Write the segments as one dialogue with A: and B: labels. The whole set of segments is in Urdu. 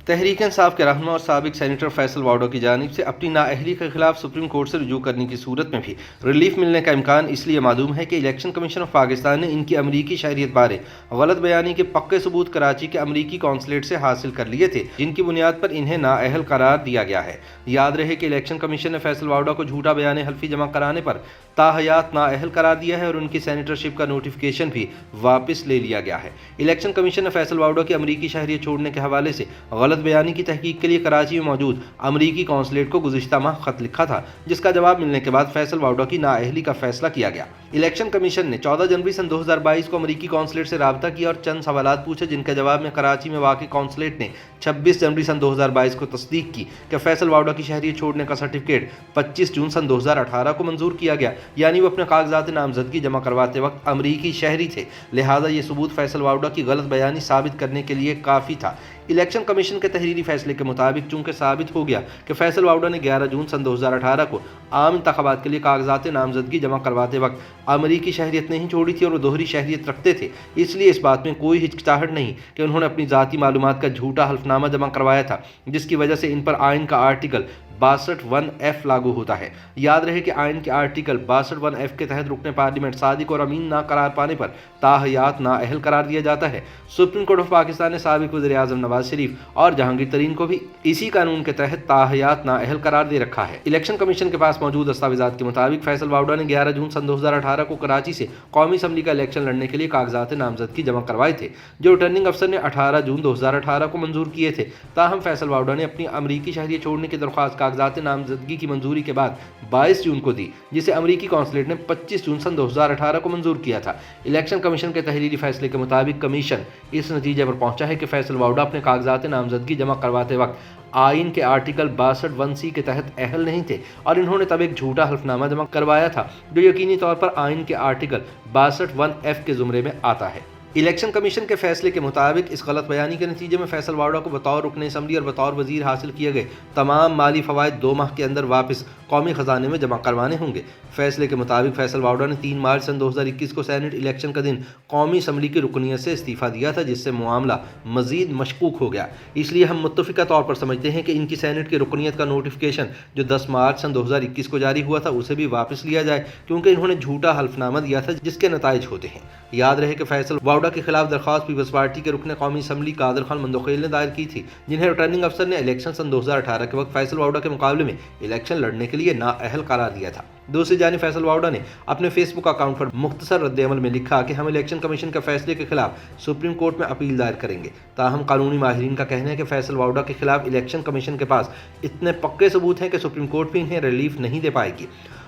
A: تحریک انصاف کے رہنما اور سابق سینیٹر فیصل واؤڈا کی جانب سے اپنی نااہلی کے خلاف سپریم کورٹ سے رجوع کرنے کی صورت میں بھی ریلیف ملنے کا امکان اس لیے معدوم ہے کہ الیکشن کمیشن آف پاکستان نے ان کی امریکی شہریت بارے غلط بیانی کے پکے ثبوت کراچی کے امریکی قونصلیٹ سے حاصل کر لیے تھے، جن کی بنیاد پر انہیں نااہل قرار دیا گیا ہے۔ یاد رہے کہ الیکشن کمیشن نے فیصل واؤڈا کو جھوٹا بیان حلفی جمع کرانے پر تاحیات نااہل قرار دیا ہے اور ان کی سینیٹرشپ کا نوٹیفکیشن بھی واپس لے لیا گیا ہے۔ الیکشن کمیشن نے فیصل واؤڈا کی امریکی شہریت چھوڑنے کے حوالے سے غلط بیانی کی تحقیق کے لیے کراچی میں موجود امریکی قونصلیٹ کو گزشتہ ماہ خط لکھا تھا، جس کا جواب ملنے کے بعد فیصل واؤڈا کی نااہلی کا فیصلہ کیا گیا۔ الیکشن کمیشن نے 14 جنوری سن 2022 کو امریکی قونصلیٹ سے رابطہ کیا اور چند سوالات پوچھے، جن کے جواب میں کراچی میں واقع قونصلیٹ نے 26 جنوری سن 2022 کو تصدیق کی کہ فیصل واؤڈا کی شہریت چھوڑنے کا سرٹیفکیٹ 25 جون سن 2018 کو منظور کیا گیا، یعنی وہ اپنے کاغذات نامزدگی جمع کرواتے وقت امریکی شہری تھے، لہٰذا یہ ثبوت فیصل واؤڈا کی غلط بیانی ثابت کرنے کے لیے کافی تھا۔ الیکشن کمیشن کے تحریری فیصلے کے مطابق چونکہ ثابت ہو گیا کہ فیصل واؤڈا نے 11 جون سن 2018 کو عام انتخابات کے لیے کاغذات نامزدگی جمع کرواتے وقت امریکی شہریت نہیں چھوڑی تھی اور وہ دوہری شہریت رکھتے تھے، اس لیے اس بات میں کوئی ہچکچاہٹ نہیں کہ انہوں نے اپنی ذاتی معلومات کا جھوٹا حلفنامہ جمع کروایا تھا، جس کی وجہ سے ان پر آئین کا آرٹیکل 62(1)(f) لاگو ہوتا ہے۔ یاد رہے کہ آئین کے آرٹیکل 62(1)(f) کے تحت رکن پارلیمنٹ صادق اور امین نہ قرار پانے پر تاحیات نااہل قرار دیا جاتا ہے۔ سپریم کورٹ آف پاکستان نے سابق وزیر اعظم نواز شریف اور جہانگیر ترین کو بھی اسی قانون کے تحت تاحیات نااہل قرار دے رکھا ہے۔ الیکشن کمیشن کے پاس موجود دستاویزات کے مطابق فیصل واؤڈا نے 11 جون سن 2018 کو کراچی سے قومی اسمبلی کا الیکشن لڑنے کے لیے کاغذات نامزدگی جمع کروائے تھے، جو ریٹرننگ افسر نے 18 جون 2018 کو منظور کیے تھے۔ تاہم فیصل واؤڈا نے اپنی امریکی شہریت چھوڑنے کی درخواست کاغذات نامزدگی کی منظوری کے بعد 22 جون کو دی، جسے امریکی قونصلیٹ نے 25 جون سن 2018 کو منظور کیا تھا۔ الیکشن کمیشن کے تحریری فیصلے کے مطابق کمیشن اس نتیجے پر پہنچا ہے کہ فیصل واؤڈا اپنے کاغذات نامزدگی جمع کرواتے وقت آئین کے آرٹیکل 62(1)(c) کے تحت اہل نہیں تھے اور انہوں نے تب ایک جھوٹا حلفنامہ جمع کروایا تھا، جو یقینی طور پر آئین کے آرٹیکل 62(1)(f) کے زمرے میں آتا ہے۔ الیکشن کمیشن کے فیصلے کے مطابق اس غلط بیانی کے نتیجے میں فیصل واؤڈا کو بطور رکن اسمبلی اور بطور وزیر حاصل کیے گئے تمام مالی فوائد 2 ماہ کے اندر واپس قومی خزانے میں جمع کروانے ہوں گے۔ فیصلے کے مطابق فیصل واؤڈا نے 3 مارچ سن 2021 کو سینٹ الیکشن کا دن قومی اسمبلی کی رکنیت سے استعفیٰ دیا تھا، جس سے معاملہ مزید مشکوک ہو گیا۔ اس لیے ہم متفقہ طور پر سمجھتے ہیں کہ ان کی سینٹ کی رکنیت کا نوٹیفکیشن جو 10 مارچ سن 2021 کو جاری ہوا تھا، اسے بھی واپس لیا جائے، کیونکہ انہوں نے جھوٹا حلفنامہ دیا تھا جس کے نتائج ہوتے ہیں۔ یاد رہے کہ فیصل واؤڈا کے خلاف درخواست پیپلز پارٹی کے رکن قومی اسمبلی قادر خان مندوخیل نے دائر کی تھی، جنہیں ریٹرننگ افسر نے الیکشن سن 2018 کے وقت فیصل واؤڈا کے مقابلے میں الیکشن لڑنے کے لیے نااہل قرار دیا تھا۔ دوسری جانب فیصل واؤڈا نے اپنے فیس بک اکاؤنٹ پر مختصر رد عمل میں لکھا کہ ہم الیکشن کمیشن کے فیصلے کے خلاف سپریم کورٹ میں اپیل دائر کریں گے۔ تاہم قانونی ماہرین کا کہنا ہے کہ فیصل واؤڈا کے خلاف الیکشن کمیشن کے پاس اتنے پکے ثبوت ہیں کہ سپریم کورٹ بھی انہیں ریلیف نہیں دے پائے گی۔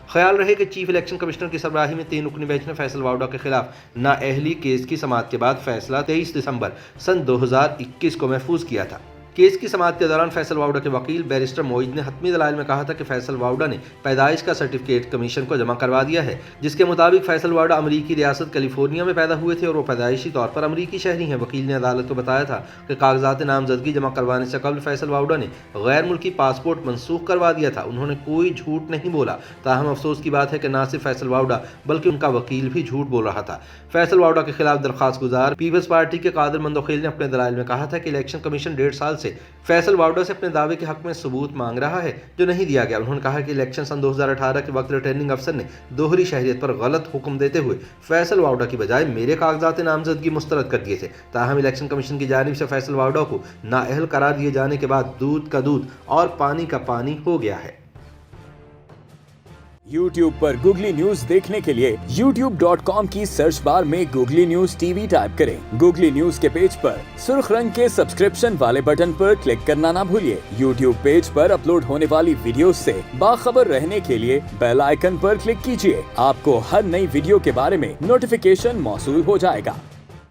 A: خیال رہے کہ چیف الیکشن کمشنر کی سربراہی میں 3 رکنی بینچ نے فیصل واؤڈا کے خلاف نااہلی کیس کی سماعت کے بعد فیصلہ 23 دسمبر سن 2021 کو محفوظ کیا تھا۔ کیس کی سماعت کے دوران فیصل واؤڈا کے وکیل بیرسٹر معید نے حتمی دلائل میں کہا تھا کہ فیصل واؤڈا نے پیدائش کا سرٹیفکیٹ کمیشن کو جمع کروا دیا ہے، جس کے مطابق فیصل واؤڈا امریکی ریاست کیلیفورنیا میں پیدا ہوئے تھے اور وہ پیدائشی طور پر امریکی شہری ہیں۔ وکیل نے عدالت کو بتایا تھا کہ کاغذات نامزدگی جمع کروانے سے قبل فیصل واؤڈا نے غیر ملکی پاسپورٹ منسوخ کروا دیا تھا، انہوں نے کوئی جھوٹ نہیں بولا۔ تاہم افسوس کی بات ہے کہ نہ صرف فیصل واؤڈا بلکہ ان کا وکیل بھی جھوٹ بول رہا تھا۔ فیصل واؤڈا کے خلاف درخواست گزار پیپلز پارٹی کے قادر مندوخیل نے اپنے دلائل میں کہا تھا کہ الیکشن کمیشن 1.5 سال سے فیصل واؤڈا سے اپنے دعوے کے حق میں ثبوت مانگ رہا ہے جو نہیں دیا گیا۔ انہوں نے کہا کہ الیکشن سن 2018 کے وقت ریٹرننگ افسر نے دوہری شہریت پر غلط حکم دیتے ہوئے فیصل واؤڈا کی بجائے میرے کاغذات نامزدگی مسترد کر دیے تھے۔ تاہم الیکشن کمیشن کی جانب سے فیصل واؤڈا کو نااہل قرار دیے جانے کے بعد دودھ کا دودھ اور پانی کا پانی ہو گیا ہے۔
B: YouTube پر گوگلی نیوز دیکھنے کے لیے youtube.com کی سرچ بار میں googly news T V type کریں۔ گوگلی نیوز کے پیج پر سرخ رنگ کے سبسکرپشن والے بٹن پر کلک کرنا نہ بھولیے۔ YouTube پیج پر اپلوڈ ہونے والی ویڈیوز سے باخبر رہنے کے لیے بیل آئیکن پر کلک کیجیے۔ آپ کو ہر نئی ویڈیو کے بارے میں نوٹیفیکیشن موصول ہو جائے گا۔